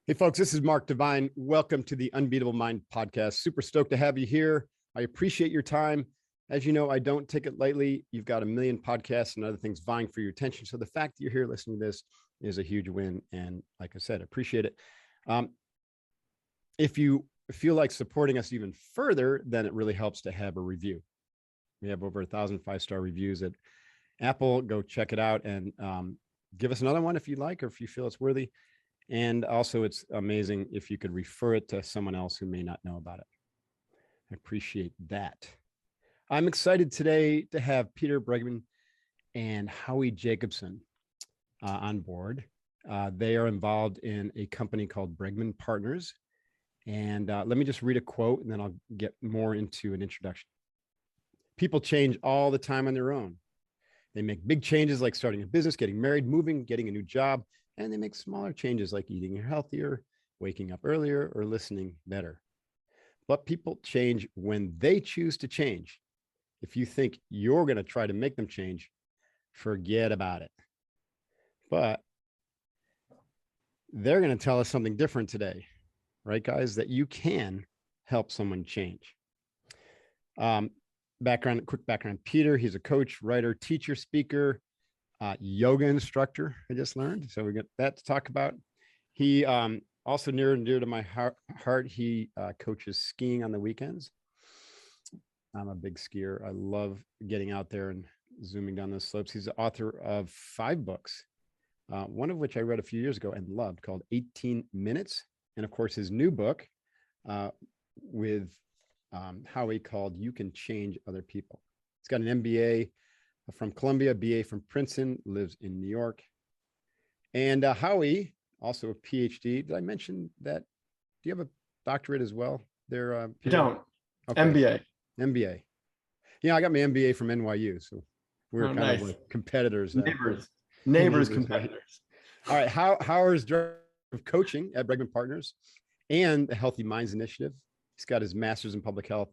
Hey folks, this is Mark Devine. Welcome to the Unbeatable Mind podcast. Super stoked to have you here. I appreciate your time. As you know, I don't take it lightly. You've got a million podcasts and other things vying for your attention. So the fact that you're here listening to this is a huge win. And like I said, appreciate it. If you feel like supporting us even further, then it really helps to have a review. We have over 1,000 5-star reviews at Apple. Go check it out and give us another one if you like, or if you feel it's worthy. And also, it's amazing if you could refer it to someone else who may not know about it. I appreciate that. I'm excited today to have Peter Bregman and Howie Jacobson on board. They are involved in a company called Bregman Partners. And let me just read a quote, and then I'll get more into an introduction. People change all the time on their own. They make big changes like starting a business, getting married, moving, getting a new job. And they make smaller changes like eating healthier, waking up earlier, or listening better. But people change when they choose to change. If you think you're going to try to make them change, forget about it. But they're going to tell us something different today, right, guys? That you can help someone change. Quick background. Peter, he's a coach, writer, teacher, speaker, yoga instructor, I just learned. So we got that to talk about. He also near and dear to my heart, he coaches skiing on the weekends. I'm a big skier. I love getting out there and zooming down those slopes. He's the author of 5 books, one of which I read a few years ago and loved, called 18 Minutes. And of course, his new book with Howie called You Can Change Other People. He's got an MBA from Columbia, BA from Princeton, lives in New York. And Howie, also a Ph.D. Did I mention that? Do you have a doctorate as well there? I don't. Okay. MBA. Yeah, I got my MBA from NYU. So we're kind of like competitors. Neighbors competitors. All right. Howard's director of coaching at Bregman Partners and the Healthy Minds Initiative. He's got his master's in public health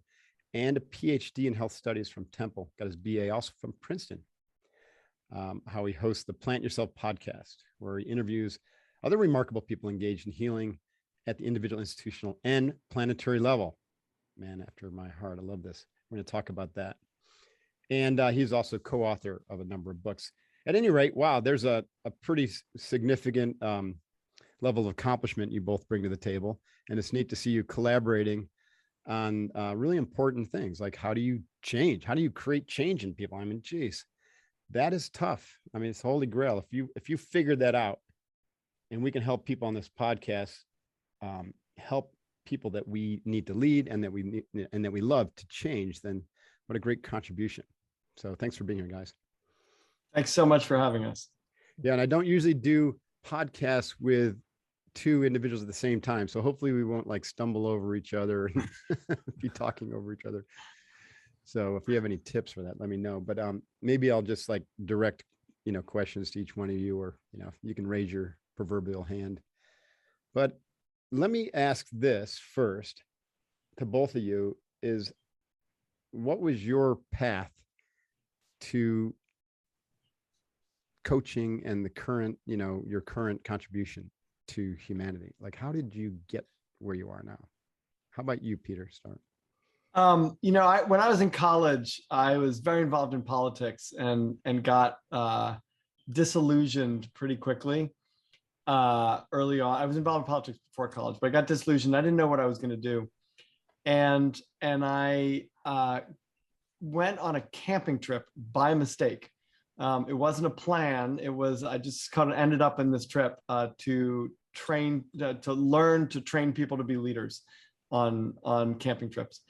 and a Ph.D. in health studies from Temple. Got his BA also from Princeton. Howie hosts the Plant Yourself podcast, where he interviews other remarkable people engaged in healing at the individual, institutional, and planetary level. Man, after my heart, I love this. We're going to talk about that. And he's also co-author of a number of books. At any rate, wow, there's a pretty significant level of accomplishment you both bring to the table. And it's neat to see you collaborating on really important things, like how do you change? How do you create change in people? I mean, geez, that is tough. I mean, it's holy grail. If you figure that out, and we can help people on this podcast, help people that we need to lead and that we love to change, then what a great contribution. So thanks for being here, guys. Thanks so much for having us. Yeah, and I don't usually do podcasts with 2 individuals at the same time. So hopefully we won't like stumble over each other and be talking over each other. So if you have any tips for that, let me know. But maybe I'll just like direct, questions to each one of you, or, you can raise your proverbial hand. But let me ask this first to both of you is, what was your path to coaching and the current, your current contribution to humanity? Like, how did you get where you are now? How about you, Peter? Start. When I was in college, I was very involved in politics and got disillusioned pretty quickly. Early on, I was involved in politics before college, but I got disillusioned. I didn't know what I was going to do, and I went on a camping trip by mistake. It wasn't a plan. I just kind of ended up in this trip to learn to train people to be leaders on camping trips.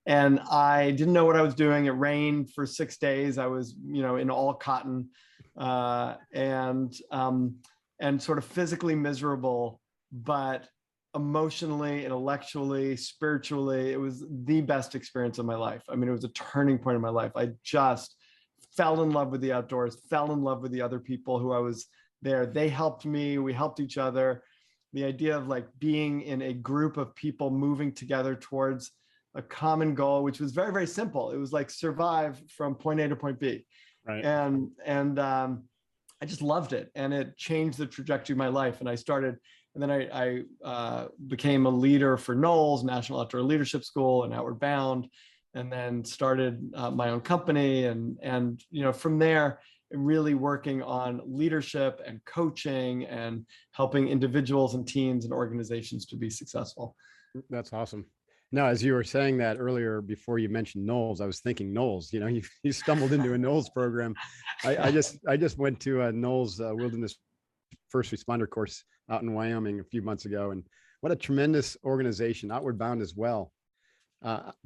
And I didn't know what I was doing. It rained for 6 days. I was, in all cotton and sort of physically miserable, but emotionally, intellectually, spiritually, it was the best experience of my life. I mean, it was a turning point in my life. I just fell in love with the outdoors, fell in love with the other people who I was there. They helped me, we helped each other. The idea of like being in a group of people moving together towards a common goal, which was very, very simple. It was like survive from point A to point B. Right. And I just loved it. And it changed the trajectory of my life. And I started And then I became a leader for Knowles, National Outdoor Leadership School, and Outward Bound, and then started my own company. And from there, really working on leadership and coaching and helping individuals and teams and organizations to be successful. That's awesome. No, as you were saying that earlier, before you mentioned Knowles, I was thinking Knowles, you stumbled into a Knowles program. I just went to a Knowles Wilderness First Responder course out in Wyoming a few months ago. And what a tremendous organization, Outward Bound as well.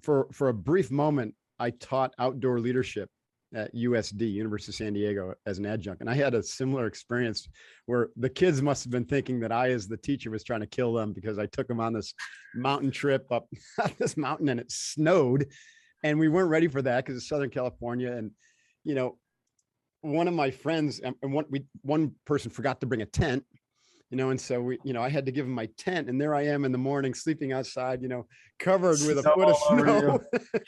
For a brief moment, I taught outdoor leadership at USD, University of San Diego, as an adjunct. And I had a similar experience where the kids must have been thinking that I, as the teacher, was trying to kill them, because I took them on this mountain trip up this mountain, and it snowed, and we weren't ready for that because it's Southern California. And, one of my friends, and one person forgot to bring a tent, and so I had to give him my tent, and there I am in the morning sleeping outside, covered with a foot of snow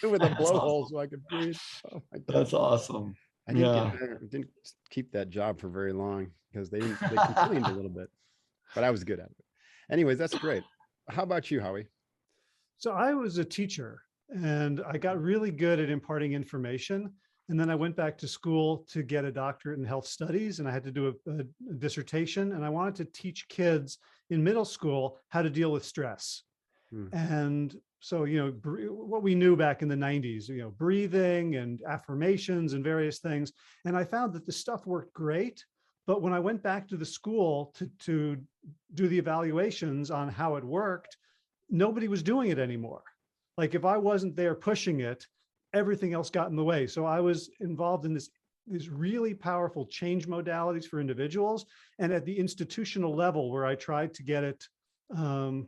with a blowhole so I could breathe. Oh my God. That's awesome. I didn't keep that job for very long because they complained a little bit, but I was good at it. Anyways, that's great. How about you, Howie? So I was a teacher, and I got really good at imparting information. And then I went back to school to get a doctorate in health studies, and I had to do a dissertation, and I wanted to teach kids in middle school how to deal with stress. And so, what we knew back in the 90s, breathing and affirmations and various things. And I found that the stuff worked great. But when I went back to the school to do the evaluations on how it worked, nobody was doing it anymore. Like, if I wasn't there pushing it, everything else got in the way. So I was involved in these really powerful change modalities for individuals. And at the institutional level, where I tried to get it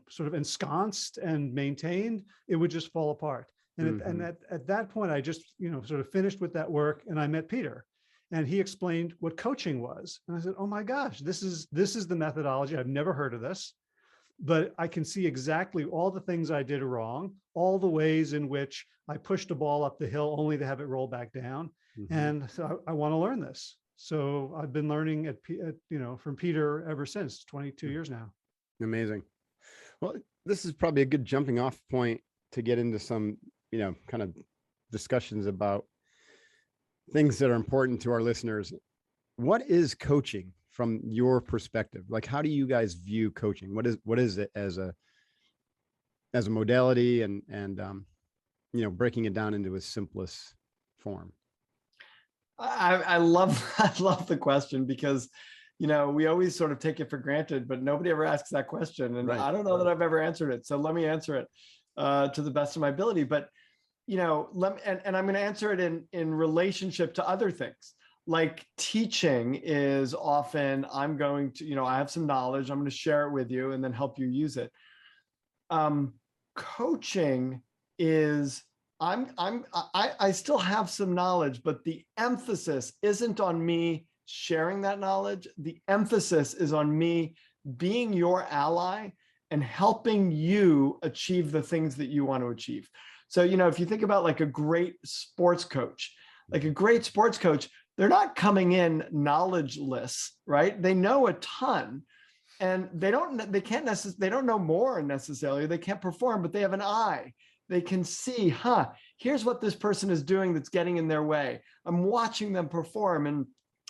sort of ensconced and maintained, it would just fall apart. And at that point, I just, sort of finished with that work, and I met Peter, and he explained what coaching was. And I said, oh my gosh, this is the methodology. I've never heard of this, but I can see exactly all the things I did wrong, all the ways in which I pushed a ball up the hill only to have it roll back down. And so I want to learn this. So I've been learning from Peter ever since, 22 years now. Amazing. Well, this is probably a good jumping off point to get into some, kind of discussions about things that are important to our listeners. What is coaching from your perspective? Like, how do you guys view coaching? What is it as a modality, and breaking it down into its simplest form? I love the question, because we always sort of take it for granted, but nobody ever asks that question. And I don't know that I've ever answered it. So let me answer it to the best of my ability. But, and I'm going to answer it in relationship to other things. Like, teaching is often, I'm going to, I have some knowledge, I'm going to share it with you and then help you use it. Coaching is, I still have some knowledge, but the emphasis isn't on me sharing that knowledge. The emphasis is on me being your ally and helping you achieve the things that you want to achieve. So, if you think about like a great sports coach, they're not coming in knowledgeless, right? They know a ton, and they don't know more necessarily. They can't perform, but they have an eye. They can see, here's what this person is doing that's getting in their way. I'm watching them perform, and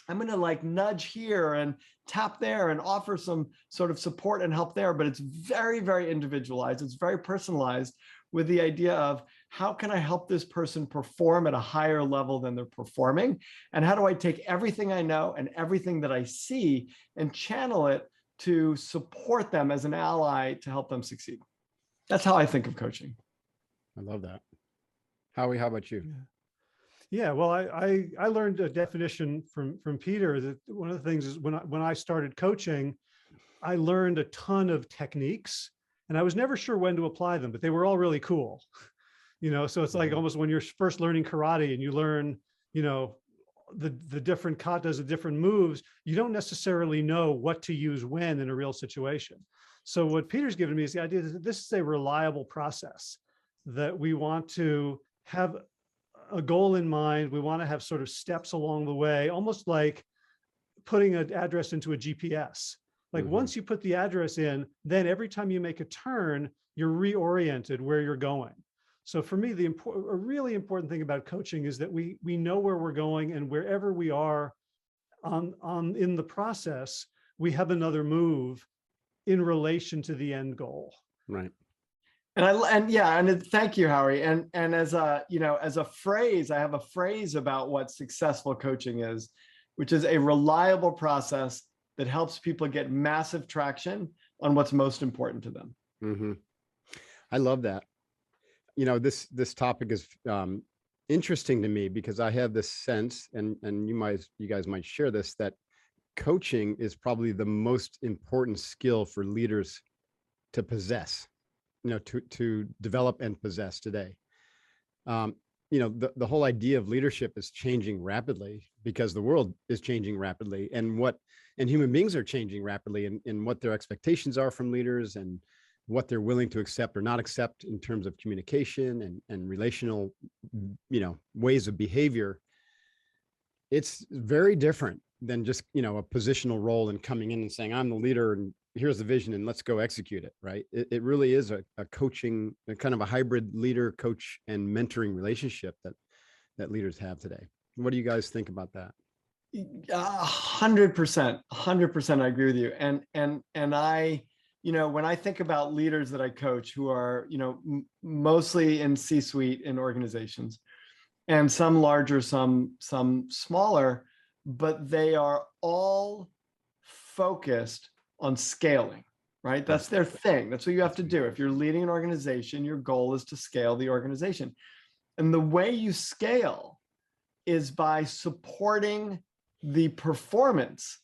I'm going to like nudge here and tap there and offer some sort of support and help there. But it's very, very individualized. It's very personalized, with the idea of, how can I help this person perform at a higher level than they're performing? And how do I take everything I know and everything that I see and channel it to support them as an ally to help them succeed? That's how I think of coaching. I love that. Howie, how about you? Yeah, well, I learned a definition from Peter, that one of the things is, when I started coaching, I learned a ton of techniques, and I was never sure when to apply them, but they were all really cool. So it's like almost when you're first learning karate and you learn, the different katas, the different moves, you don't necessarily know what to use when in a real situation. So what Peter's given me is the idea that this is a reliable process, that we want to have a goal in mind. We want to have sort of steps along the way, almost like putting an address into a GPS. Like once you put the address in, then every time you make a turn, you're reoriented where you're going. So for me, a really important thing about coaching is that we know where we're going, and wherever we are in the process, we have another move in relation to the end goal. Right. Thank you, Howie. And as a phrase, I have a phrase about what successful coaching is, which is a reliable process that helps people get massive traction on what's most important to them. Mm-hmm. I love that. This topic is interesting to me because I have this sense, and you guys might share this, that coaching is probably the most important skill for leaders to possess, to develop and possess today. The whole idea of leadership is changing rapidly because the world is changing rapidly, and human beings are changing rapidly in what their expectations are from leaders and what they're willing to accept or not accept in terms of communication and relational, ways of behavior. It's very different than just, a positional role and coming in and saying, I'm the leader and here's the vision and let's go execute it. Right. It really is a coaching, a kind of a hybrid leader, coach, and mentoring relationship that leaders have today. What do you guys think about that? 100%, I agree with you. And I, when I think about leaders that I coach who are, mostly in C-suite in organizations, and some larger, some smaller, but they are all focused on scaling, right? That's their thing. That's what you have to do. If you're leading an organization, your goal is to scale the organization. And the way you scale is by supporting the performance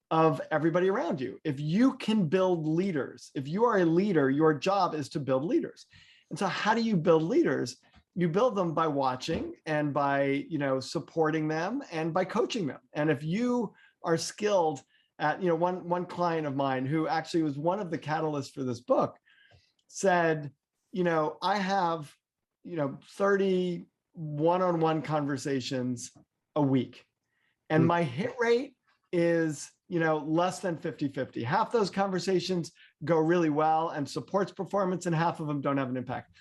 of everybody around you. If you can build leaders, if you are a leader, your job is to build leaders. And so how do you build leaders? You build them by watching and by, supporting them and by coaching them. And if you are skilled at, one client of mine who actually was one of the catalysts for this book said, I have, 30 one-on-one conversations a week. And my hit rate is, less than 50-50. Half those conversations go really well and supports performance, and half of them don't have an impact.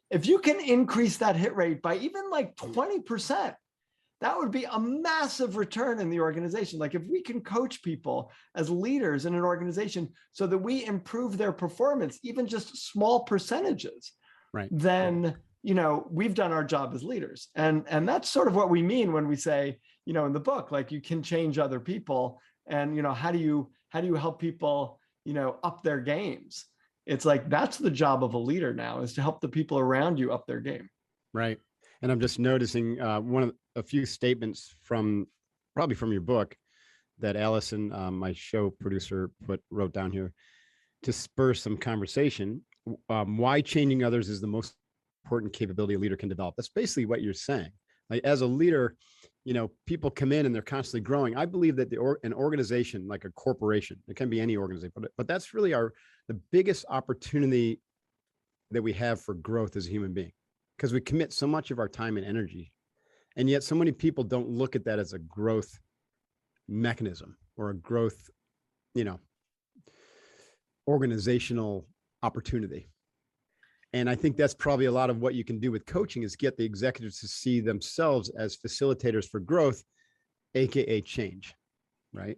If you can increase that hit rate by even like 20%, that would be a massive return in the organization. Like if we can coach people as leaders in an organization so that we improve their performance, even just small percentages, right, then, we've done our job as leaders. And that's sort of what we mean when we say, in the book, like you can change other people. And, how do you help people, up their games? It's like, that's the job of a leader now, is to help the people around you up their game. Right. And I'm just noticing a few statements probably from your book that Allison, my show producer, wrote down here to spur some conversation. Why changing others is the most important capability a leader can develop. That's basically what you're saying. Like as a leader, people come in and they're constantly growing. I believe that an organization, like a corporation, it can be any organization, but that's really the biggest opportunity that we have for growth as a human being, because we commit so much of our time and energy. And yet so many people don't look at that as a growth mechanism or a growth, organizational opportunity. And I think that's probably a lot of what you can do with coaching, is get the executives to see themselves as facilitators for growth, AKA change, right?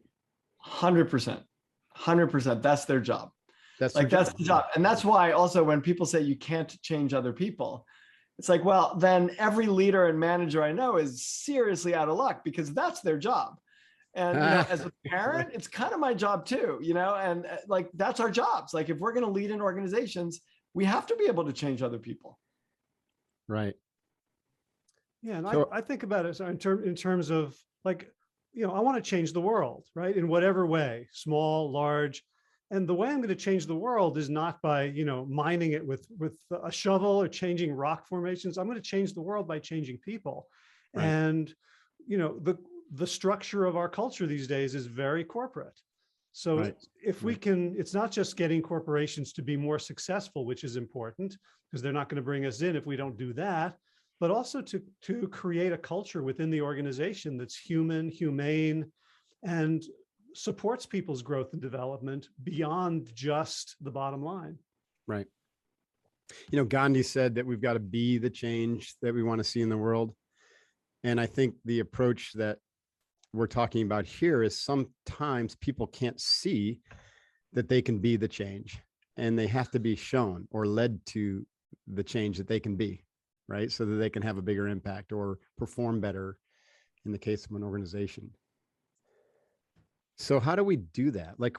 100%. That's their job. That's the job. And that's why also when people say you can't change other people, it's like, well, then every leader and manager I know is seriously out of luck, because that's their job. And as a parent, it's kind of my job too, and like, that's our jobs. Like if we're going to lead in organizations, we have to be able to change other people. Right. Yeah. And I think about it in terms of like, I want to change the world, right? In whatever way, small, large. And the way I'm going to change the world is not by, mining it with a shovel or changing rock formations. I'm going to change the world by changing people. Right. And, the structure of our culture these days is very corporate. So right. If we can, it's not just getting corporations to be more successful, which is important because they're not going to bring us in if we don't do that, but also to create a culture within the organization that's humane, and supports people's growth and development beyond just the bottom line. Right. You know, Gandhi said that we've got to be the change that we want to see in the world. And I think the approach that we're talking about here is sometimes people can't see that they can be the change, and they have to be shown or led to the change that they can be, right? So that they can have a bigger impact or perform better in the case of an organization. So how do we do that? Like,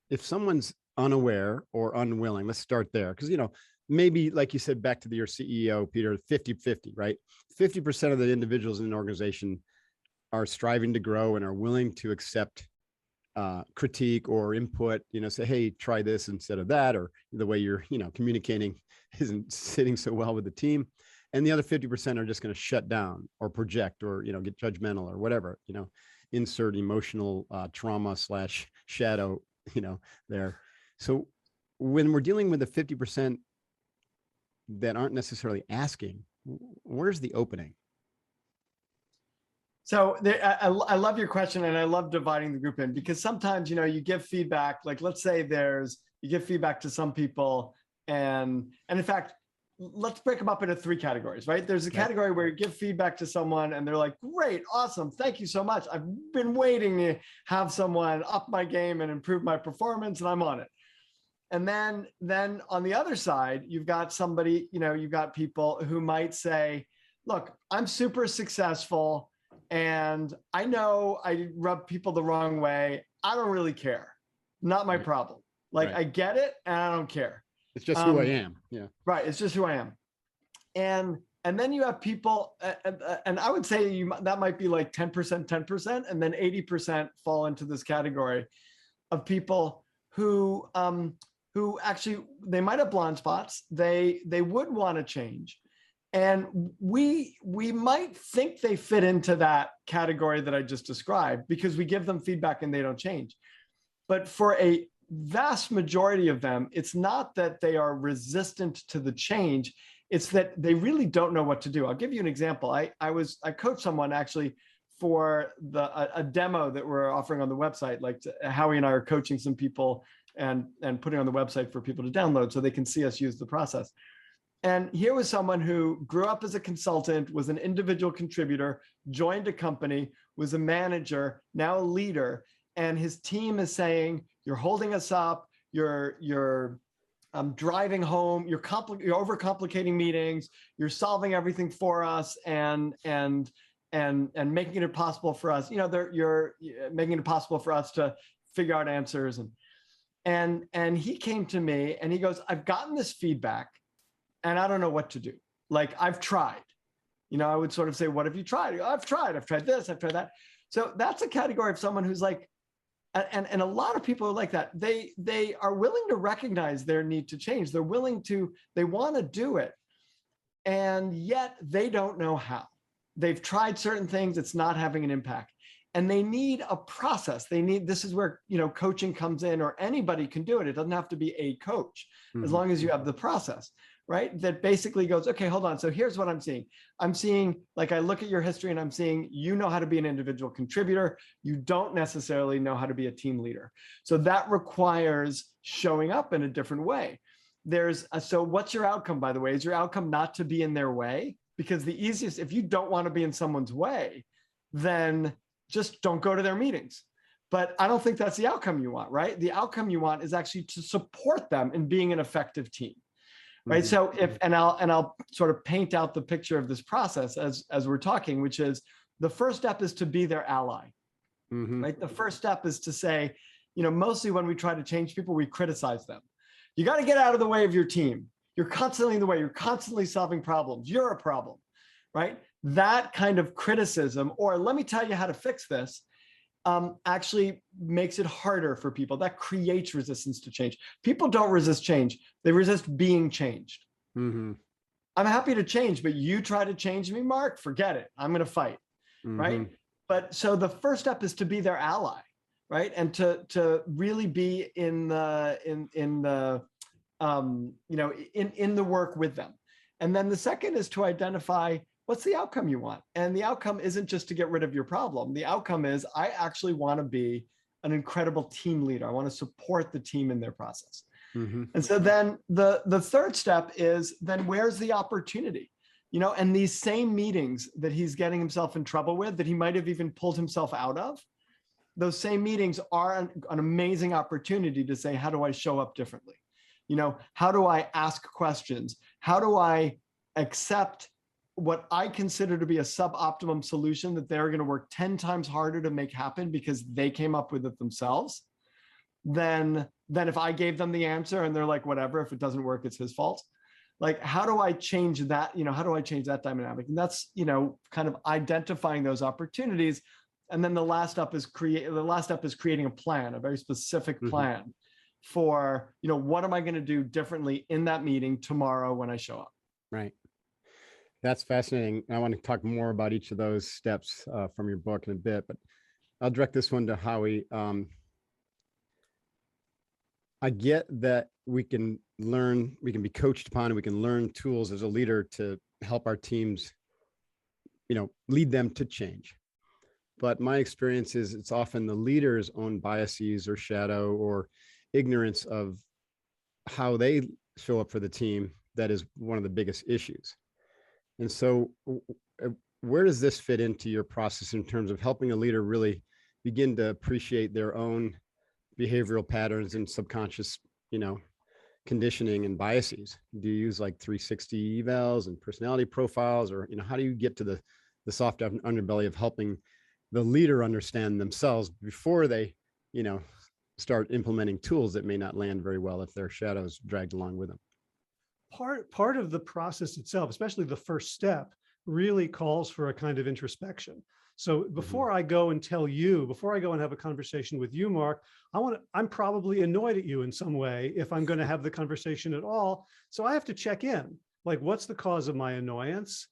if someone's unaware or unwilling, let's start there. Because, you know, maybe like you said, back to your CEO, Peter, 50-50, right? 50% of the individuals in an organization are striving to grow and are willing to accept critique or input, you know, say, hey, try this instead of that, or the way you're, you know, communicating isn't sitting so well with the team. And the other 50% are just going to shut down or project or, you know, get judgmental or whatever, you know, insert emotional trauma / shadow, you know, there. So when we're dealing with the 50% that aren't necessarily asking, where's the opening? So I love your question, and I love dividing the group in, because sometimes, you know, you give feedback, like let's say you give feedback to some people, and in fact, let's break them up into 3 categories, right? There's a category where you give feedback to someone and they're like, great, awesome, thank you so much. I've been waiting to have someone up my game and improve my performance, and I'm on it. And then on the other side, you've got somebody, you know, you've got people who might say, look, I'm super successful, and I know I rub people the wrong way. I don't really care. Not my problem. Like, I get it, and I don't care. It's just who I am. Yeah. Right. It's just who I am. And then you have people, and I would say that might be like 10%, 10%, and then 80% fall into this category of people who actually, they might have blind spots. They would want to change. And we might think they fit into that category that I just described because we give them feedback and they don't change. But for a vast majority of them, it's not that they are resistant to the change. It's that they really don't know what to do. I'll give you an example. I coached someone actually for a demo that we're offering on the website. Like Howie and I are coaching some people and putting on the website for people to download so they can see us use the process. And here was someone who grew up as a consultant, was an individual contributor, joined a company, was a manager, now a leader, and his team is saying, "You're holding us up. You're driving home. You're overcomplicating meetings. You're solving everything for us, and making it impossible for us. You know, you're making it impossible for us to figure out answers." And he came to me and he goes, "I've gotten this feedback, and I don't know what to do. Like, I've tried." You know, I would sort of say, "What have you tried?" I've tried this, I've tried that. So that's a category of someone who's like, and a lot of people are like that. They are willing to recognize their need to change. They want to do it. And yet they don't know how. They've tried certain things, it's not having an impact. And they need a process. This is where, you know, coaching comes in, or anybody can do it. It doesn't have to be a coach, as long as you have the process, right? That basically goes, okay, hold on. So here's what I'm seeing. I'm seeing, like, I look at your history and I'm seeing, you know how to be an individual contributor. You don't necessarily know how to be a team leader. So that requires showing up in a different way. So what's your outcome, by the way? Is your outcome not to be in their way? Because the easiest, if you don't want to be in someone's way, then just don't go to their meetings. But I don't think that's the outcome you want, right? The outcome you want is actually to support them in being an effective team, right? So I'll sort of paint out the picture of this process as we're talking, which is the first step is to be their ally, right? The first step is to say, you know, mostly when we try to change people, we criticize them. You got to get out of the way of your team. You're constantly in the way. You're constantly solving problems. You're a problem, right? That kind of criticism, or let me tell you how to fix this, actually makes it harder for people. That creates resistance to change. People don't resist change. They resist being changed. I'm happy to change, but you try to change me, Mark, forget it. I'm going to fight, right? But so the first step is to be their ally, right? And to really be in the work with them. And then the second is to identify what's the outcome you want. And the outcome isn't just to get rid of your problem. The outcome is, I actually want to be an incredible team leader. I want to support the team in their process. Mhm. And so then the third step is, then where's the opportunity? And these same meetings that he's getting himself in trouble with, that he might have even pulled himself out of, those same meetings are an amazing opportunity to say, how do I show up differently? How do I ask questions? How do I accept what I consider to be a suboptimum solution that they're going to work 10 times harder to make happen because they came up with it themselves, than if I gave them the answer and they're like, whatever, if it doesn't work, it's his fault. Like, how do I change that? How do I change that dynamic? And that's, kind of identifying those opportunities. And then the last step is creating a plan, a very specific plan for, what am I going to do differently in that meeting tomorrow when I show up? Right. That's fascinating. I want to talk more about each of those steps from your book in a bit, but I'll direct this one to Howie. I get that we can be coached upon, and we can learn tools as a leader to help our teams, lead them to change. But my experience is it's often the leader's own biases or shadow or ignorance of how they show up for the team that is one of the biggest issues. And so where does this fit into your process in terms of helping a leader really begin to appreciate their own behavioral patterns and subconscious, conditioning and biases? Do you use like 360 evals and personality profiles, or, how do you get to the soft underbelly of helping the leader understand themselves before they, start implementing tools that may not land very well if their shadows dragged along with them? Part of the process itself, especially the first step, really calls for a kind of introspection. So before I go and have a conversation with you, Mark, I'm probably annoyed at you in some way if I'm going to have the conversation at all. So I have to check in, like, what's the cause of my annoyance?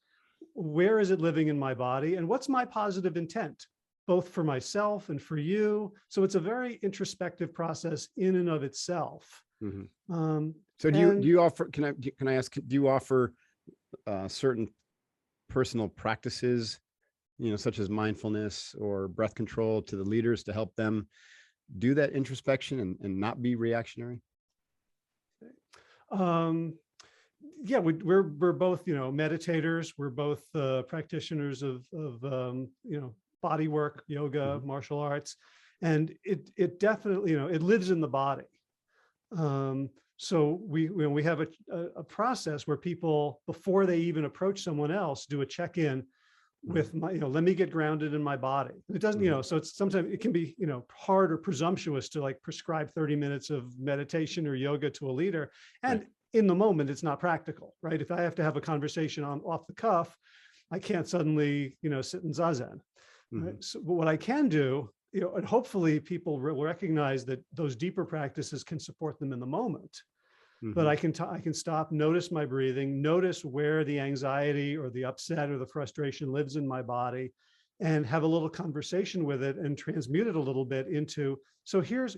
Where is it living in my body? And what's my positive intent, both for myself and for you? So it's a very introspective process in and of itself. So do you offer, can I ask, do you offer certain personal practices, such as mindfulness or breath control, to the leaders to help them do that introspection and not be reactionary? Yeah, we're both, meditators. We're both practitioners of body work, yoga, martial arts, and it definitely, it lives in the body. So we have a process where people, before they even approach someone else, do a check-in with my, let me get grounded in my body. It doesn't, so it's sometimes it can be, hard or presumptuous to like prescribe 30 minutes of meditation or yoga to a leader. And in the moment, it's not practical, right? If I have to have a conversation off the cuff, I can't suddenly, sit in Zazen. Right? So what I can do, and hopefully people will recognize that those deeper practices can support them in the moment. But I can stop, notice my breathing, notice where the anxiety or the upset or the frustration lives in my body, and have a little conversation with it and transmute it a little bit into, so here's,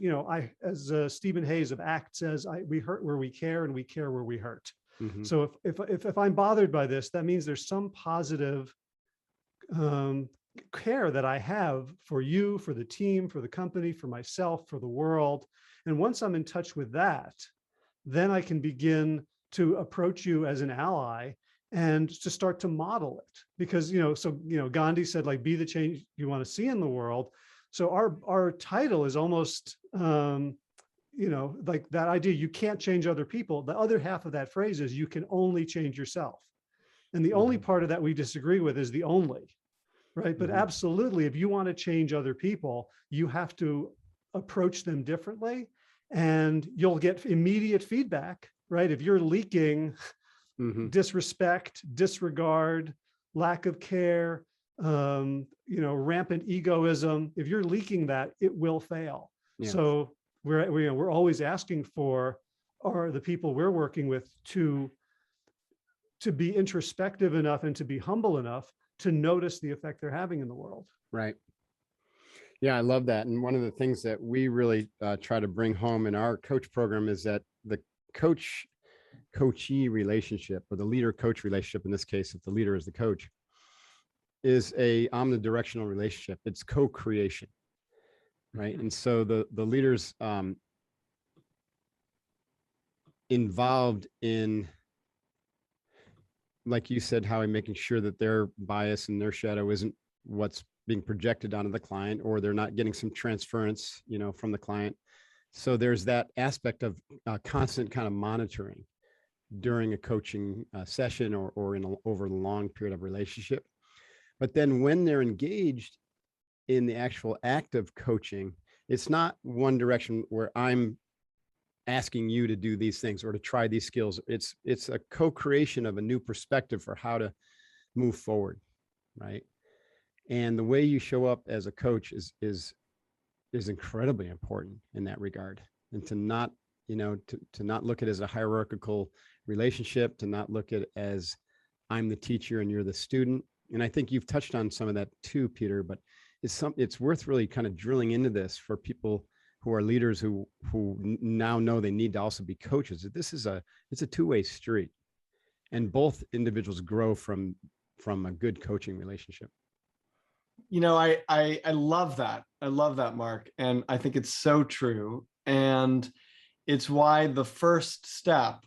as Stephen Hayes of ACT says, we hurt where we care and we care where we hurt. So if I'm bothered by this, that means there's some positive care that I have for you, for the team, for the company, for myself, for the world. And once I'm in touch with that, then I can begin to approach you as an ally and to start to model it. Because, Gandhi said, like, be the change you want to see in the world. So our title is almost, like that idea, you can't change other people. The other half of that phrase is you can only change yourself. And the only part of that we disagree with is the only, right? But absolutely, if you want to change other people, you have to approach them differently. And you'll get immediate feedback, right? If you're leaking disrespect, disregard, lack of care, rampant egoism, if you're leaking that, it will fail. Yeah. So we're always asking for the people we're working with to be introspective enough and to be humble enough to notice the effect they're having in the world. Right. Yeah, I love that. And one of the things that we really try to bring home in our coach program is that the coach-coachee relationship, or the leader-coach relationship, in this case, if the leader is the coach, is a omnidirectional relationship. It's co-creation. right? And so the leaders involved in, like you said, Howie, making sure that their bias and their shadow isn't what's being projected onto the client, or they're not getting some transference, from the client. So there's that aspect of constant kind of monitoring during a coaching session or over a long period of relationship. But then when they're engaged in the actual act of coaching, it's not one direction where I'm asking you to do these things or to try these skills. It's a co-creation of a new perspective for how to move forward, right? And the way you show up as a coach is incredibly important in that regard. And to not, to not look at it as a hierarchical relationship, to not look at it as I'm the teacher and you're the student. And I think you've touched on some of that too, Peter, but it's worth really kind of drilling into this for people who are leaders who now know they need to also be coaches. It's a two-way street, and both individuals grow from a good coaching relationship. I love that. I love that, Mark. And I think it's so true. And it's why the first step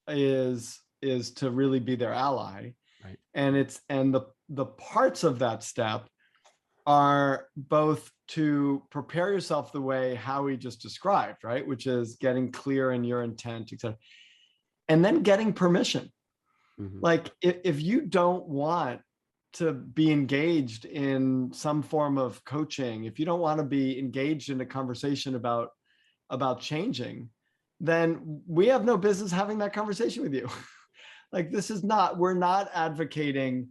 is to really be their ally. Right. And the parts of that step are both to prepare yourself the way Howie just described, right? Which is getting clear in your intent, etc. And then getting permission. Mm-hmm. Like if you don't want to be engaged in some form of coaching, if you don't want to be engaged in a conversation about changing, then we have no business having that conversation with you. Like we're not advocating,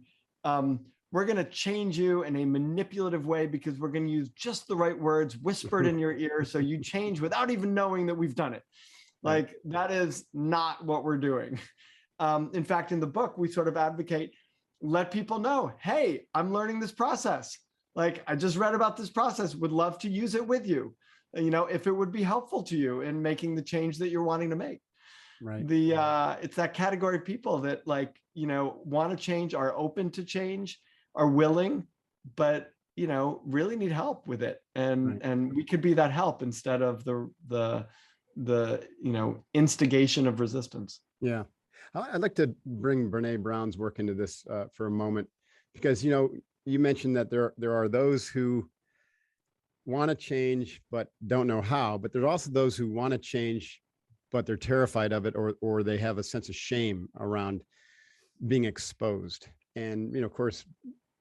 we're going to change you in a manipulative way because we're going to use just the right words whispered in your ear so you change without even knowing that we've done it. Like that is not what we're doing. In fact, in the book, we sort of advocate, let people know, hey, I'm learning this process. Like I just read about this process, would love to use it with you, if it would be helpful to you in making the change that you're wanting to make. Right. It's that category of people that want to change, are open to change, are willing, but really need help with it. And we could be that help instead of the instigation of resistance. Yeah. I'd like to bring Brene Brown's work into this for a moment, because, you mentioned that there are those who want to change, but don't know how, but there's also those who want to change, but they're terrified of it, or they have a sense of shame around being exposed. And, of course,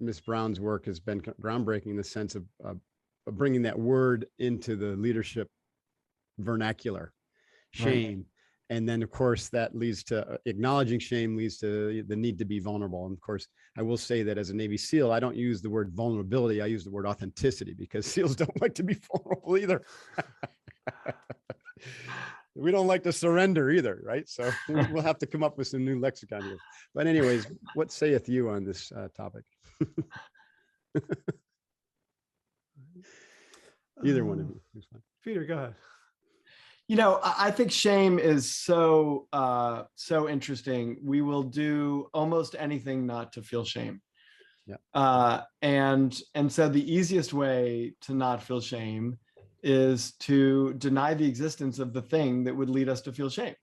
Ms. Brown's work has been groundbreaking in the sense of bringing that word into the leadership vernacular, shame. Right. And then, of course, that leads to acknowledging shame, leads to the need to be vulnerable. And of course, I will say that as a Navy SEAL, I don't use the word vulnerability. I use the word authenticity, because SEALs don't like to be vulnerable either. We don't like to surrender either, right? So we'll have to come up with some new lexicon here. But anyways, what saith you on this topic? Either one of you. Peter, go ahead. I think shame is so interesting. We will do almost anything not to feel shame. Yeah. And so the easiest way to not feel shame is to deny the existence of the thing that would lead us to feel shame,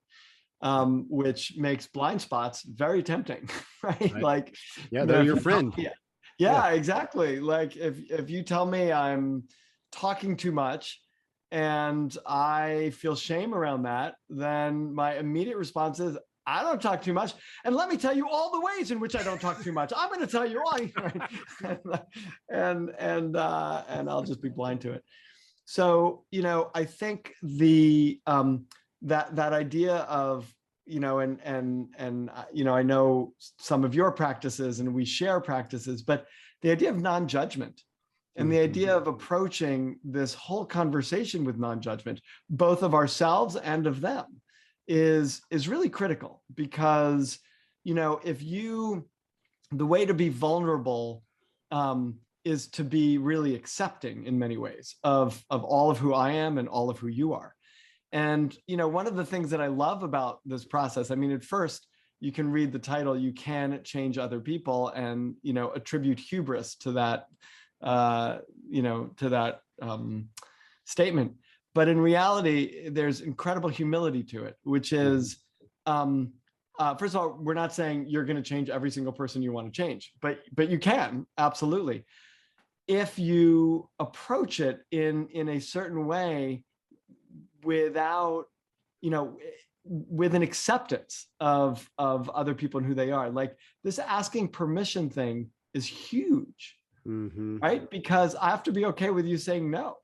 which makes blind spots very tempting, right? Like, yeah, they're your friend. Yeah, exactly. Like if you tell me I'm talking too much and I feel shame around that, then my immediate response is, I don't talk too much. And let me tell you all the ways in which I don't talk too much. I'm going to tell you all. and I'll just be blind to it. So, I think that idea of, I know some of your practices and we share practices, but the idea of non-judgment and the idea of approaching this whole conversation with non-judgment, both of ourselves and of them, is really critical. Because, the way to be vulnerable is to be really accepting in many ways of all of who I am and all of who you are. And, one of the things that I love about this process, I mean, at first you can read the title, You Can Change Other People, and, attribute hubris to that, statement. But in reality, there's incredible humility to it, which is, first of all, we're not saying you're going to change every single person you want to change, but you can, absolutely. If you approach it in a certain way without, with an acceptance of other people and who they are. Like this asking permission thing is huge, right? Because I have to be okay with you saying no.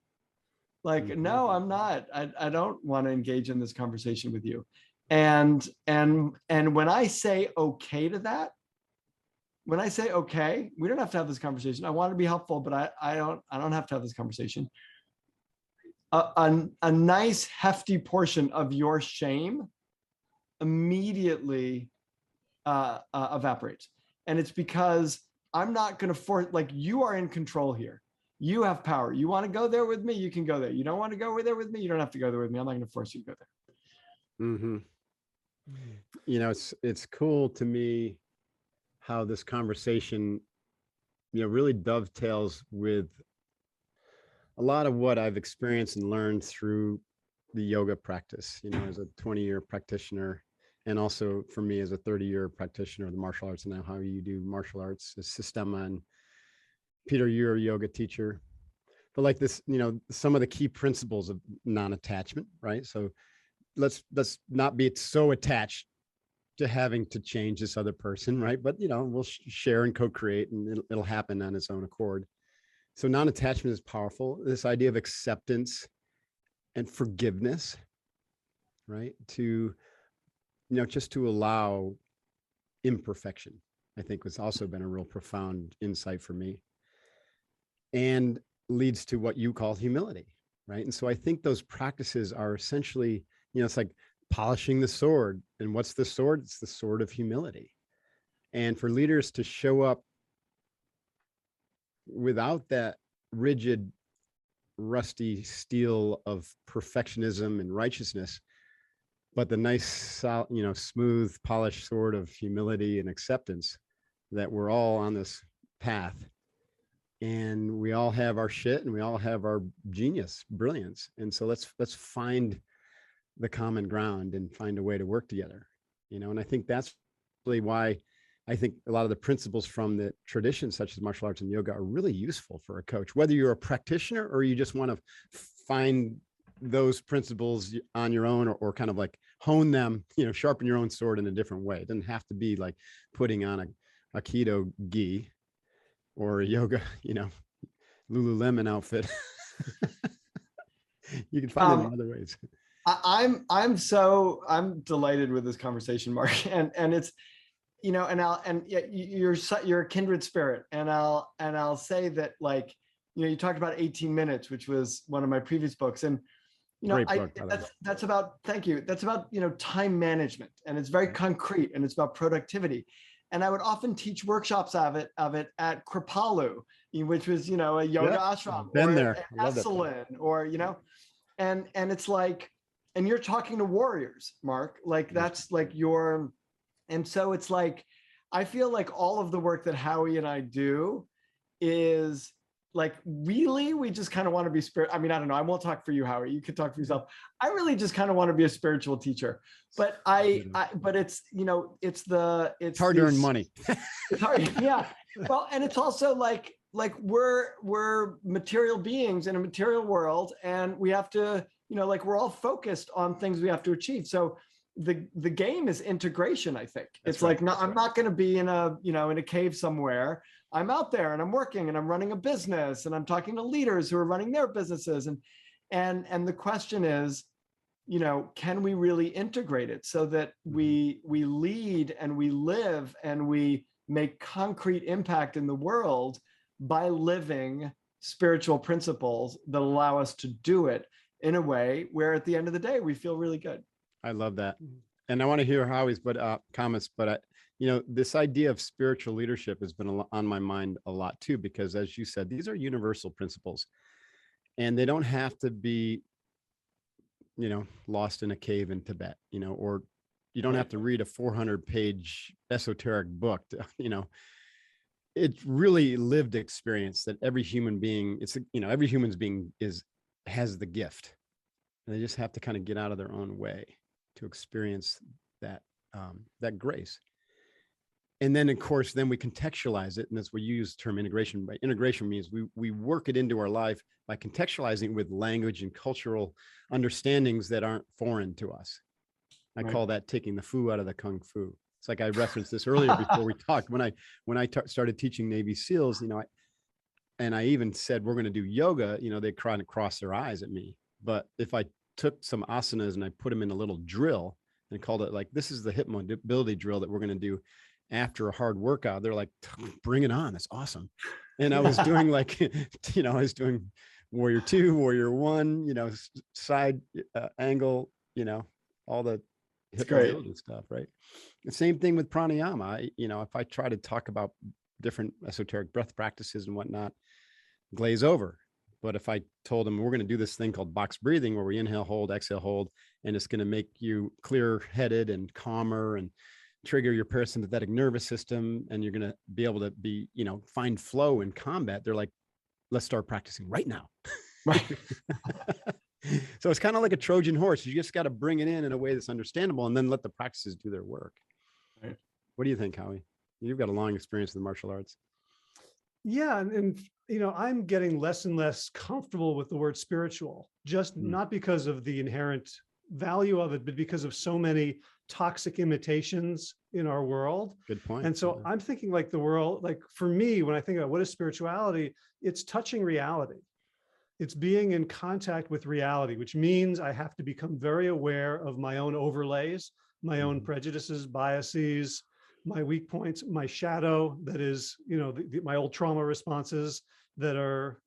Like, no, I'm not. I don't want to engage in this conversation with you. And when I say okay to that, when I say okay, we don't have to have this conversation. I want to be helpful, but I don't have to have this conversation. A nice hefty portion of your shame immediately evaporates. And it's because I'm not going to force, like, you are in control here. You have power. You want to go there with me, you can go there. You don't want to go there with me, you don't have to go there with me. I'm not going to force you to go there. It's cool to me how this conversation, really dovetails with a lot of what I've experienced and learned through the yoga practice, as a 20-year practitioner, and also for me as a 30-year practitioner of the martial arts, and now how you do martial arts, Sistema, and Peter, you're a yoga teacher. But like this, some of the key principles of non-attachment, right? So let's not be so attached to having to change this other person, right? But, we'll share and co-create, and it'll happen on its own accord. So non-attachment is powerful. This idea of acceptance and forgiveness, right? To, just to allow imperfection, I think has also been a real profound insight for me, and leads to what you call humility, right? And so I think those practices are essentially, it's like polishing the sword. And what's the sword? It's the sword of humility. And for leaders to show up without that rigid, rusty steel of perfectionism and righteousness, but the nice, smooth, polished sword of humility and acceptance, that we're all on this path, and we all have our shit, and we all have our genius, brilliance. And so let's find the common ground and find a way to work together, and I think that's really why I think a lot of the principles from the traditions, such as martial arts and yoga, are really useful for a coach, whether you're a practitioner or you just want to find those principles on your own, or kind of like hone them, sharpen your own sword in a different way. It doesn't have to be like putting on a keto gi or a yoga, Lululemon outfit. You can find it in other ways. I'm delighted with this conversation, Mark, and it's, you're a kindred spirit, and I'll say that, like, you talked about 18 minutes, which was one of my previous books, and that's about, thank you, that's about time management, and it's very concrete, and it's about productivity. And I would often teach workshops of it at Kripalu, which was a yoga ashram, been or there, Esalen, or and it's like, and you're talking to warriors, Mark, like that's like your. And so it's like, I feel like all of the work that Howie and I do is like, really, we just kind of want to be spirit. I mean, I don't know. I won't talk for you, Howie. You can talk for yourself. I really just kind of want to be a spiritual teacher. But but it's, it's hard to earn money. It's hard. Yeah. Well, and it's also like we're material beings in a material world, and we have to, like, we're all focused on things we have to achieve. So the game is integration, I think. It's right. Like, no, I'm not going to be in a cave somewhere. I'm out there, and I'm working, and I'm running a business, and I'm talking to leaders who are running their businesses. And the question is, can we really integrate it so that we lead and we live and we make concrete impact in the world by living spiritual principles that allow us to do it in a way where at the end of the day, we feel really good. I love that. And I want to hear Howie's comments, but this idea of spiritual leadership has been on my mind a lot too, because as you said, these are universal principles, and they don't have to be, lost in a cave in Tibet, or you don't have to read a 400-page esoteric book to, it's really lived experience that every human being, every human being is has the gift. And they just have to kind of get out of their own way to experience that, that grace. And then, of course, then we contextualize it. And that's where you use the term integration. By integration means we work it into our life by contextualizing with language and cultural understandings that aren't foreign to us. I call that taking the foo out of the kung fu. It's like I referenced this earlier before we talked. When I started teaching Navy SEALs, I even said, we're going to do yoga, they kind of cross their eyes at me. But if I took some asanas and I put them in a little drill and called it like, this is the hip mobility drill that we're going to do after a hard workout, they're like, bring it on. That's awesome. And I was doing like, I was doing warrior 2, warrior 1, side angle, all the hip mobility stuff. Right. The same thing with pranayama. If I try to talk about different esoteric breath practices and whatnot, glaze over. But if I told them we're going to do this thing called box breathing, where we inhale, hold, exhale, hold, and it's going to make you clear headed and calmer and trigger your parasympathetic nervous system, and you're going to be able to be, find flow in combat, they're like, let's start practicing right now. Right. So it's kind of like a Trojan horse. You just got to bring it in a way that's understandable and then let the practices do their work. Right. What do you think, Howie? You've got a long experience in the martial arts. Yeah. And I'm getting less and less comfortable with the word spiritual, just not because of the inherent value of it, but because of so many toxic imitations in our world. Good point. And so I'm thinking like the world, like for me, when I think about what is spirituality, it's touching reality. It's being in contact with reality, which means I have to become very aware of my own overlays, my own prejudices, biases, my weak points, my shadow, that is, my old trauma responses that are,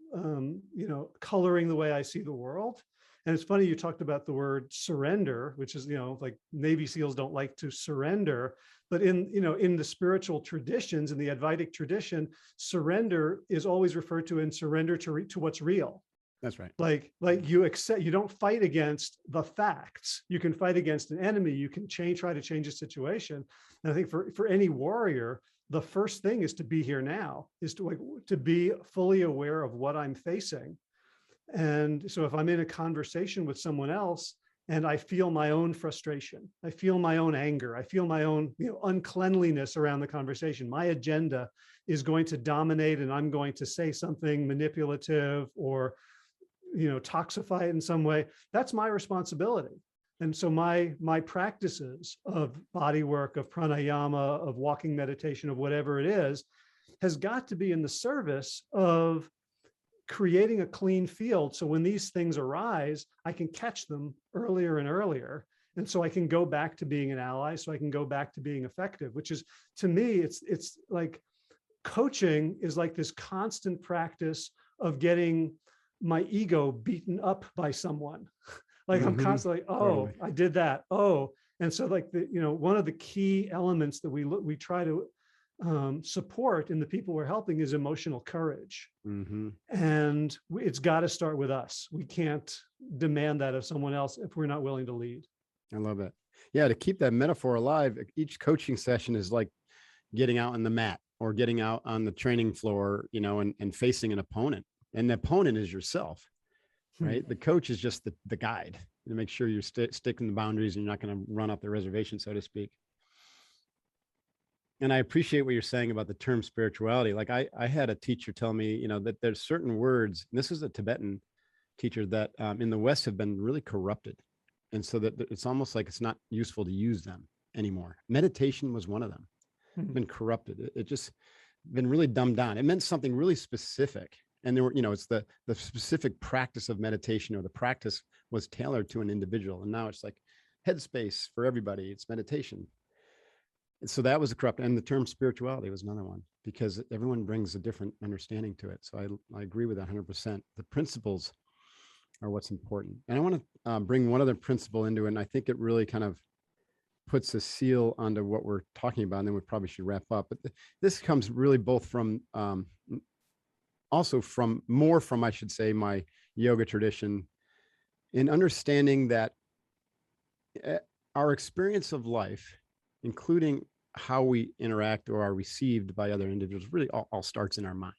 coloring the way I see the world. And it's funny, you talked about the word surrender, which is, like Navy SEALs don't like to surrender, but in the spiritual traditions, in the Advaitic tradition, surrender is always referred to in surrender to what's real. That's right. Like you accept, you don't fight against the facts. You can fight against an enemy. You can try to change a situation. And I think for any warrior, the first thing is to be here now, is to be fully aware of what I'm facing. And so if I'm in a conversation with someone else and I feel my own frustration, I feel my own anger, I feel my own uncleanliness around the conversation, my agenda is going to dominate and I'm going to say something manipulative or toxify it in some way, that's my responsibility. And so my practices of body work, of pranayama, of walking meditation, of whatever it is, has got to be in the service of creating a clean field. So when these things arise, I can catch them earlier and earlier. And so I can go back to being an ally. So I can go back to being effective, which is, to me, it's like coaching is like this constant practice of getting my ego beaten up by someone. Like I'm constantly, totally. I did that. And so like one of the key elements that we try to support in the people we're helping is emotional courage. And it's got to start with us. We can't demand that of someone else if we're not willing to lead. I love it. Yeah. To keep that metaphor alive, each coaching session is like getting out on the mat or getting out on the training floor, and facing an opponent. And the opponent is yourself, right? The coach is just the guide to make sure you're sticking the boundaries and you're not going to run off the reservation, so to speak. And I appreciate what you're saying about the term spirituality. Like I had a teacher tell me, that there's certain words, and this is a Tibetan teacher, that in the West have been really corrupted. And so that it's almost like it's not useful to use them anymore. Meditation was one of them. Been corrupted. It just been really dumbed down. It meant something really specific. And there were, it's the specific practice of meditation, or the practice was tailored to an individual. And now it's like headspace for everybody. It's meditation. And so that was a corrupt, and the term spirituality was another one, because everyone brings a different understanding to it. So I agree with that 100%. The principles are what's important. And I want to bring one other principle into it. And I think it really kind of puts a seal onto what we're talking about. And then we probably should wrap up. But this comes really both from, also from I should say, my yoga tradition, in understanding that our experience of life, including how we interact or are received by other individuals, really all starts in our mind.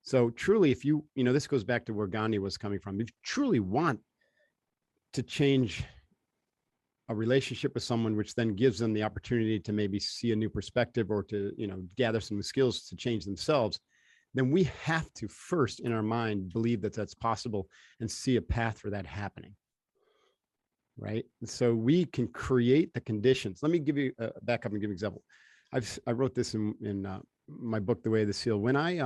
So truly, if you know, this goes back to where Gandhi was coming from. If you truly want to change a relationship with someone, which then gives them the opportunity to maybe see a new perspective or to, gather some skills to change themselves, then we have to first in our mind believe that that's possible and see a path for that happening. Right. And so we can create the conditions. Let me give you back up and give an example. I wrote this in my book, The Way of the Seal. When I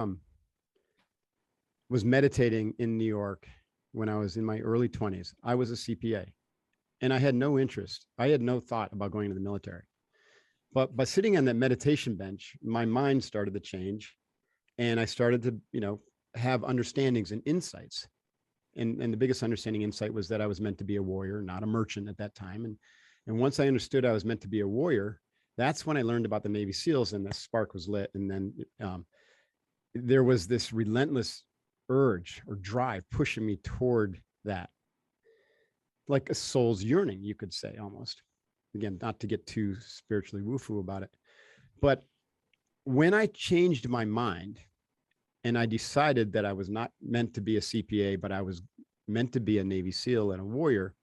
was meditating in New York when I was in my early 20s, I was a CPA and I had no interest. I had no thought about going to the military. But by sitting on that meditation bench, my mind started to change and I started to, have understandings and insights. And the biggest understanding insight was that I was meant to be a warrior, not a merchant at that time. And once I understood I was meant to be a warrior, that's when I learned about the Navy SEALs and the spark was lit. And then there was this relentless urge or drive pushing me toward that, like a soul's yearning, you could say, almost. Again, not to get too spiritually woo-foo about it. But when I changed my mind and I decided that I was not meant to be a CPA, but I was meant to be a Navy SEAL and a warrior,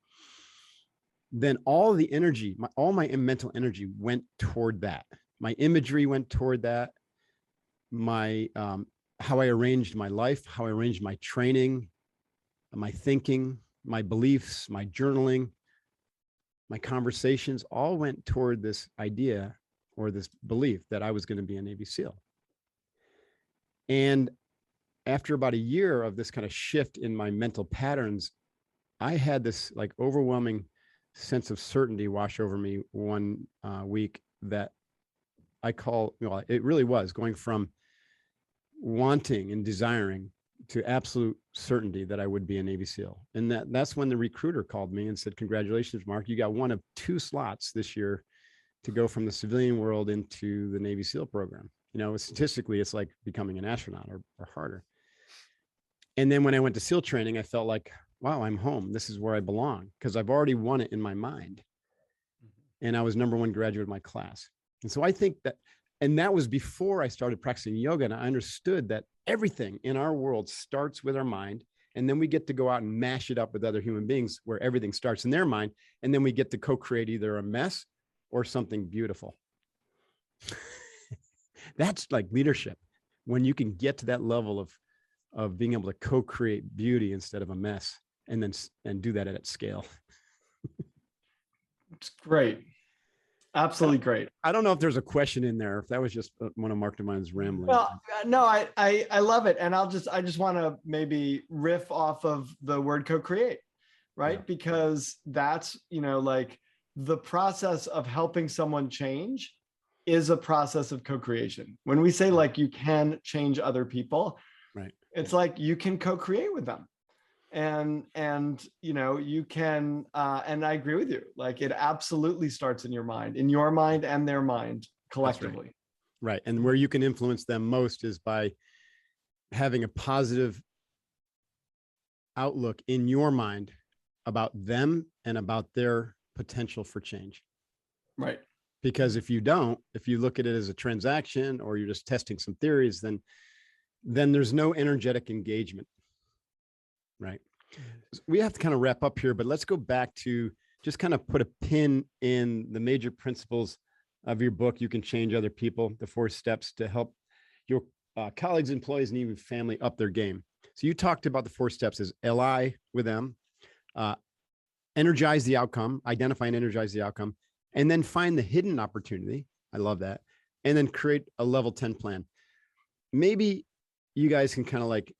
then all the energy, all my mental energy went toward that. My imagery went toward that. My how I arranged my life, how I arranged my training, my thinking, my beliefs, my journaling, my conversations all went toward this idea or this belief that I was going to be a Navy SEAL. And after about a year of this kind of shift in my mental patterns, I had this like overwhelming sense of certainty wash over me one week that I call, it really was going from wanting and desiring to absolute certainty that I would be a Navy SEAL. And that's when the recruiter called me and said, "Congratulations, Mark, you got one of 2 slots this year to go from the civilian world into the Navy SEAL program." Statistically, it's like becoming an astronaut or harder. And then when I went to SEAL training, I felt like, wow, I'm home. This is where I belong because I've already won it in my mind. And I was #1 graduate of my class. And so I think that, and that was before I started practicing yoga. And I understood that everything in our world starts with our mind. And then we get to go out and mash it up with other human beings where everything starts in their mind. And then we get to co-create either a mess or something beautiful. That's like leadership. When you can get to that level of being able to co-create beauty instead of a mess and do that at scale. It's great. Absolutely great. I don't know if there's a question in there. If that was just one of Mark DeMine's ramblings. Well, no, I love it. And I just want to maybe riff off of the word co-create, right? Yeah. Because that's, like the process of helping someone change is a process of co-creation. When we say like you can change other people, right? It's like you can co-create with them. And you can, and I agree with you. Like it absolutely starts in your mind and their mind collectively. Right. And where you can influence them most is by having a positive outlook in your mind about them and about their potential for change. Right. Because if you look at it as a transaction or you're just testing some theories, then there's no energetic engagement. Right. We have to kind of wrap up here, but let's go back to just kind of put a pin in the major principles of your book. You Can Change Other People, the 4 steps to help your colleagues, employees, and even family up their game. So you talked about the 4 steps as ally with them, energize the outcome, identify and energize the outcome, and then find the hidden opportunity. I love that. And then create a level 10 plan. Maybe you guys can kind of like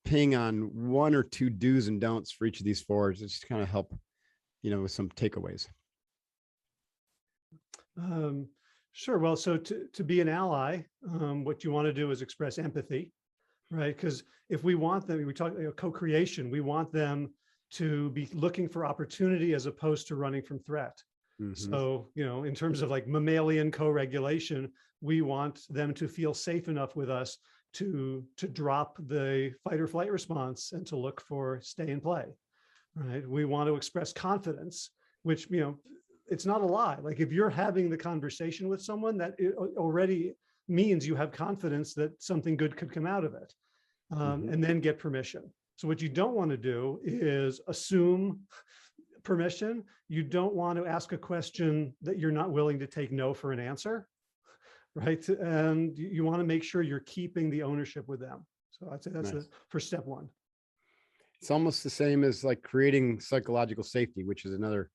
ping on 1 or 2 do's and don'ts for each of these 4 to just kind of help, with some takeaways. Sure. Well, so to be an ally, what you want to do is express empathy, right? Because if we want them, we talk co-creation, we want them to be looking for opportunity as opposed to running from threat. Mm-hmm. So, in terms of like mammalian co-regulation, we want them to feel safe enough with us to drop the fight or flight response and to look for stay and play, right? We want to express confidence, which, it's not a lie. Like if you're having the conversation with someone, that it already means you have confidence that something good could come out of it. and then get permission. So what you don't want to do is assume permission. You don't want to ask a question that you're not willing to take no for an answer, right? And you want to make sure you're keeping the ownership with them. So I'd say that's Nice. for step one. It's almost the same as like creating psychological safety, which is another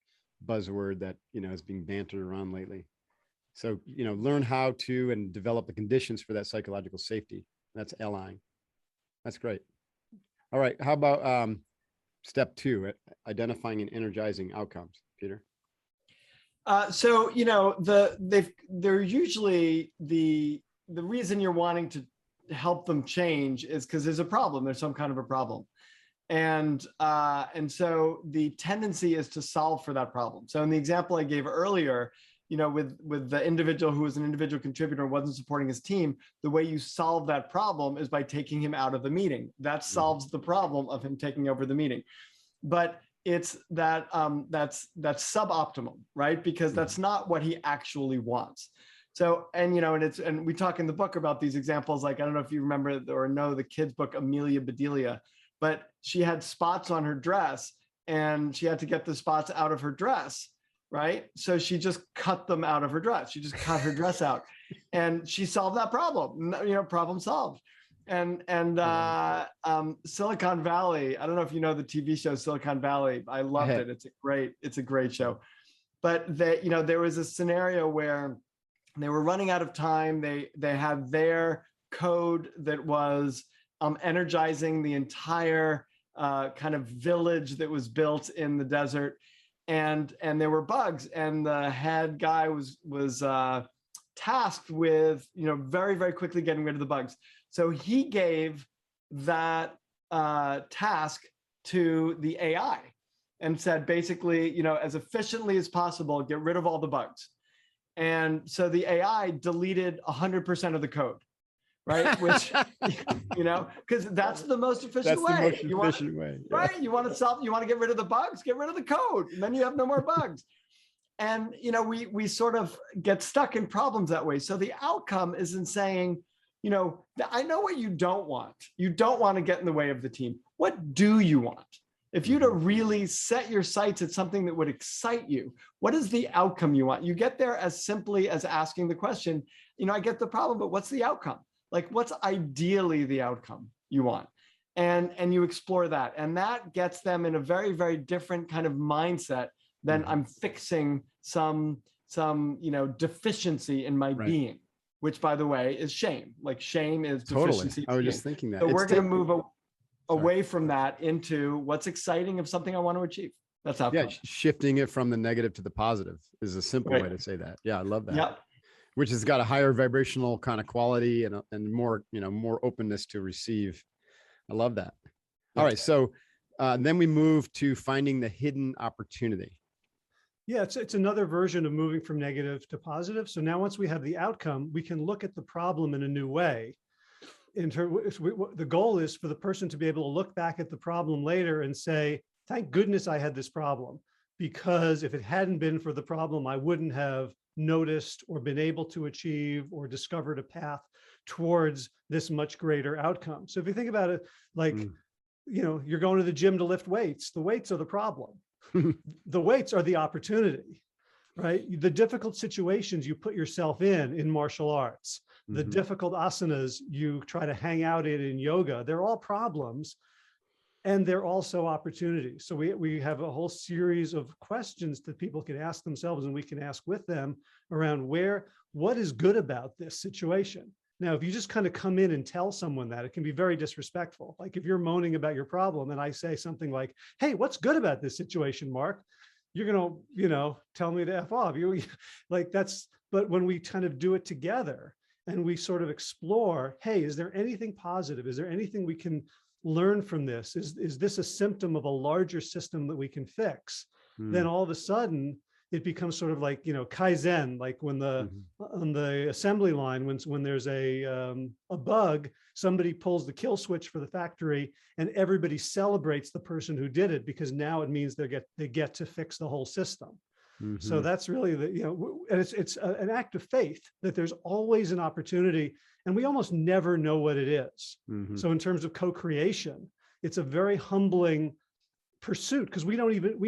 buzzword that, is being bantered around lately. So, learn how to and develop the conditions for that psychological safety. That's allying. That's great. All right. How about step two, identifying and energizing outcomes, Peter? So, they're usually the reason you're wanting to help them change is because there's a problem. There's some kind of a problem. And so the tendency is to solve for that problem. So in the example I gave earlier, with the individual who was an individual contributor and wasn't supporting his team, the way you solve that problem is by taking him out of the meeting. That solves the problem of him taking over the meeting. But it's that's suboptimal, right? Because that's not what he actually wants. So, and we talk in the book about these examples. Like, I don't know if you remember or know the kids' book, Amelia Bedelia, but she had spots on her dress and she had to get the spots out of her dress. Right. So she just cut them out of her dress. She just cut her dress out and she solved that problem, problem solved. And Silicon Valley, I don't know if you know the TV show Silicon Valley. I loved it. It's a great show. But there was a scenario where they were running out of time. They had their code that was energizing the entire kind of village that was built in the desert. And there were bugs, and the head guy was tasked with, very, very quickly getting rid of the bugs. So he gave that task to the AI and said, basically, as efficiently as possible, get rid of all the bugs. And so the AI deleted 100% of the code, right? Which, because that's the most efficient way. That's the most efficient way. Yeah. Right? You want to get rid of the bugs, get rid of the code, and then you have no more bugs. And, we sort of get stuck in problems that way. So the outcome is in saying, I know what you don't want. You don't want to get in the way of the team. What do you want? If you to really set your sights at something that would excite you, what is the outcome you want? You get there as simply as asking the question, I get the problem, but what's the outcome? Like, what's ideally the outcome you want? And you explore that. And that gets them in a very, very different kind of mindset than I'm fixing some deficiency in my being, which, by the way, is shame. Like, shame is deficiency. I was just thinking that. So we're going to move away from that into what's exciting of something I want to achieve. That's outcome. Yeah, shifting it from the negative to the positive is a simple way to say that. Yeah, I love that. Yep. Which has got a higher vibrational kind of quality and more, more openness to receive. I love that. All right. So then we move to finding the hidden opportunity. Yeah, it's another version of moving from negative to positive. So now once we have the outcome, we can look at the problem in a new way. The goal is for the person to be able to look back at the problem later and say, thank goodness I had this problem, because if it hadn't been for the problem, I wouldn't have noticed or been able to achieve or discovered a path towards this much greater outcome. So if you think about it, like, you're going to the gym to lift weights. The weights are the problem. The weights are the opportunity, right? The difficult situations you put yourself in martial arts, the difficult asanas you try to hang out in yoga, they're all problems. And they're also opportunities. So we have a whole series of questions that people can ask themselves and we can ask with them around what is good about this situation? Now, if you just kind of come in and tell someone that, it can be very disrespectful. Like if you're moaning about your problem and I say something like, hey, what's good about this situation, Mark? You're going to, tell me to F off. But when we kind of do it together and we sort of explore, hey, is there anything positive? Is there anything we can learn from this? Is this a symptom of a larger system that we can fix? Then all of a sudden it becomes sort of like, Kaizen, like when on the assembly line, when there's a bug, somebody pulls the kill switch for the factory and everybody celebrates the person who did it, because now it means they get to fix the whole system. So that's really and it's an act of faith that there's always an opportunity, and we almost never know what it is. So in terms of co-creation, it's a very humbling pursuit, because we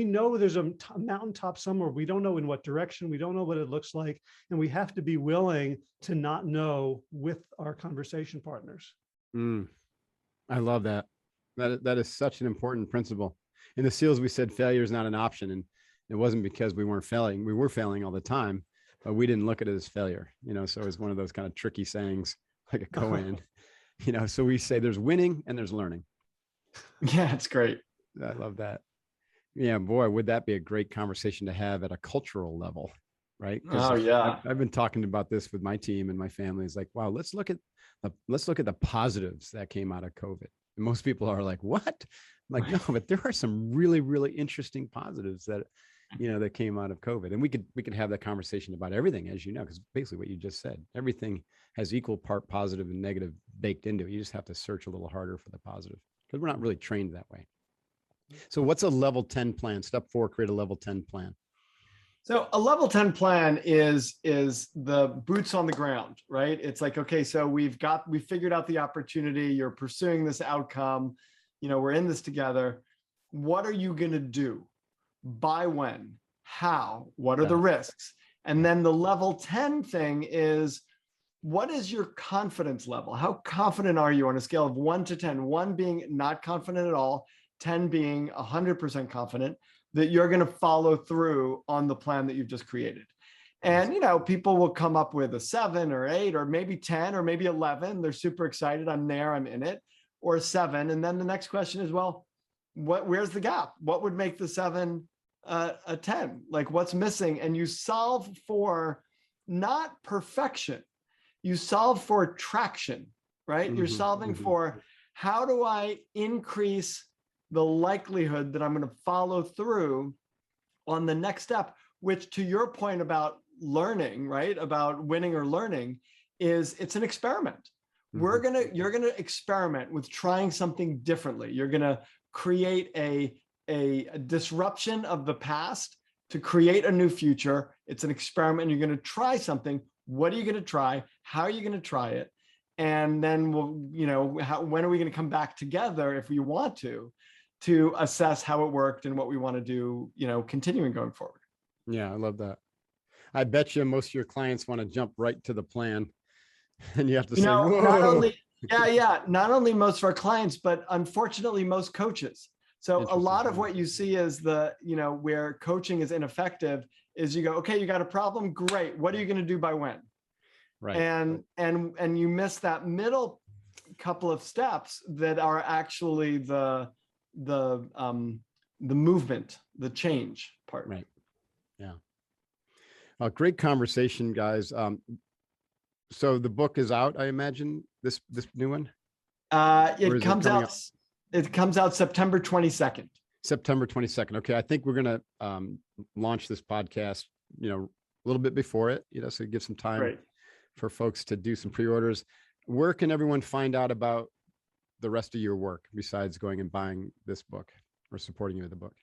know there's a mountaintop somewhere. We don't know in what direction, we don't know what it looks like. And we have to be willing to not know with our conversation partners. I love that. That is such an important principle. In the SEALs, we said failure is not an option. And it wasn't because we weren't failing. We were failing all the time, but we didn't look at it as failure, so it's one of those kind of tricky sayings, like a Cohen, so we say there's winning and there's learning. Yeah, it's great. I love that. Yeah, boy, would that be a great conversation to have at a cultural level, right? Oh yeah. I've been talking about this with my team and my family. It's like, wow, let's look at the positives that came out of COVID. And most people are like, what? I'm like, no, but there are some really, really interesting positives that, that came out of COVID. And we could have that conversation about everything, as you know, because basically what you just said, everything has equal part positive and negative baked into it. You just have to search a little harder for the positive, because we're not really trained that way. So what's a level 10 plan? Step 4, create a level 10 plan. So a level 10 plan is the boots on the ground, right? It's like, okay, so we figured out the opportunity, you're pursuing this outcome, we're in this together. What are you going to do? By when? How? What are the risks? And then the level 10 thing is, what is your confidence level? How confident are you on a scale of 1 to 10? 1 being not confident at all, 10 being 100% confident that you're going to follow through on the plan that you've just created. And, people will come up with a 7 or 8 or maybe 10 or maybe 11. They're super excited. I'm there, I'm in it, or 7. And then the next question is, well, where's the gap? What would make the 7 a 10? Like, what's missing? And you solve for not perfection. You solve for traction, right? You're solving for, how do I increase the likelihood that I'm going to follow through on the next step, which, to your point about learning, right? About winning or learning, is it's an experiment. You're going to experiment with trying something differently. You're going to create a disruption of the past to create a new future. It's an experiment. You're going to try something. What are you going to try? How are you going to try it? And then when are we going to come back together, if we want to assess how it worked and what we want to do, continuing going forward. Yeah, I love that. I bet you most of your clients want to jump right to the plan, and you have to say, whoa. Not only most of our clients, but unfortunately most coaches. So a lot of what you see is where coaching is ineffective is you go, okay, you got a problem. Great. What are you going to do by when? Right. And you miss that middle couple of steps that are actually the movement, the change part. Right. Yeah. Great conversation, guys. So the book is out, I imagine, this new one? It comes out September 22nd. September 22nd. Okay. I think we're going to launch this podcast, a little bit before it, so give some time for folks to do some pre-orders. Where can everyone find out about the rest of your work besides going and buying this book or supporting you with the book?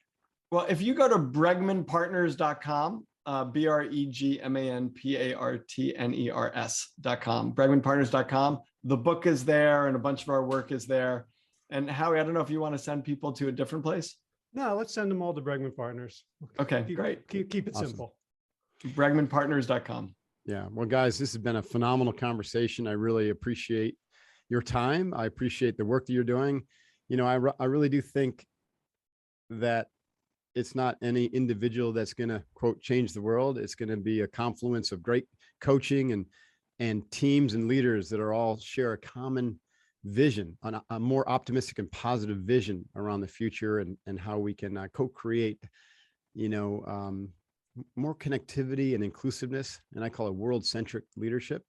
Well, if you go to bregmanpartners.com, BREGMANPARTNERS.com, bregmanpartners.com, the book is there and a bunch of our work is there. And Howie, I don't know if you want to send people to a different place. No, let's send them all to Bregman Partners. Okay, great. Keep it simple. bregmanpartners.com. Yeah. Well, guys, this has been a phenomenal conversation. I really appreciate your time. I appreciate the work that you're doing. I really do think that it's not any individual that's going to, quote, change the world. It's going to be a confluence of great coaching and teams and leaders that are all share a common vision, a more optimistic and positive vision around the future and how we can co-create, more connectivity and inclusiveness. And I call it world-centric leadership.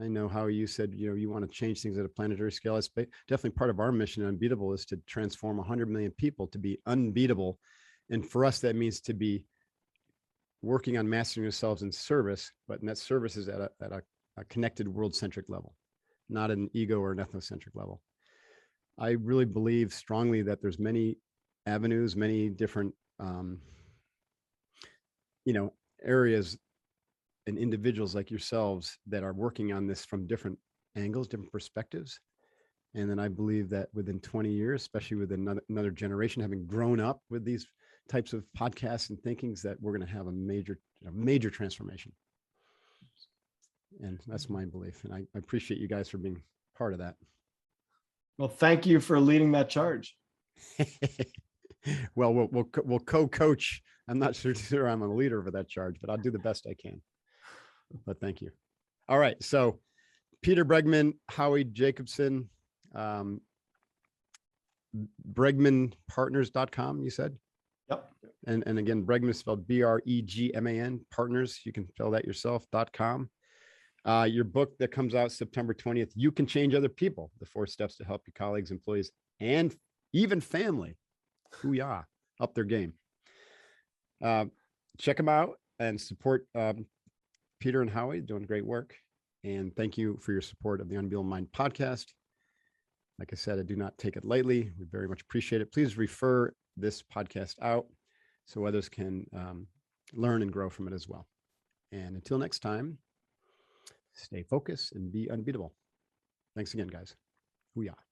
I know how you said, you want to change things at a planetary scale. It's definitely part of our mission. Unbeatable is to transform 100 million people to be unbeatable. And for us, that means to be working on mastering ourselves in service, but that service is at a connected world-centric level, not an ego or an ethnocentric level. I really believe strongly that there's many avenues, many different, areas and individuals like yourselves that are working on this from different angles, different perspectives. And then I believe that within 20 years, especially with another generation having grown up with these types of podcasts and thinkings, that we're going to have a major transformation. And that's my belief. And I appreciate you guys for being part of that. Well, thank you for leading that charge. Well, we'll co-coach. I'm not sure I'm a leader for that charge, but I'll do the best I can. But thank you. All right. So Peter Bregman, Howie Jacobson, BregmanPartners.com, you said? Yep. And again, Bregman is spelled Bregman, partners. You can spell that yourself.com. Your book that comes out September 20th, You Can Change Other People, the 4 steps to help your colleagues, employees, and even family, hoo-yah, up their game. Check them out and support Peter and Howie, doing great work. And thank you for your support of the Unbeatable Mind podcast. Like I said, I do not take it lightly. We very much appreciate it. Please refer this podcast out so others can learn and grow from it as well. And until next time, stay focused and be unbeatable. Thanks again, guys. Hoo-yah.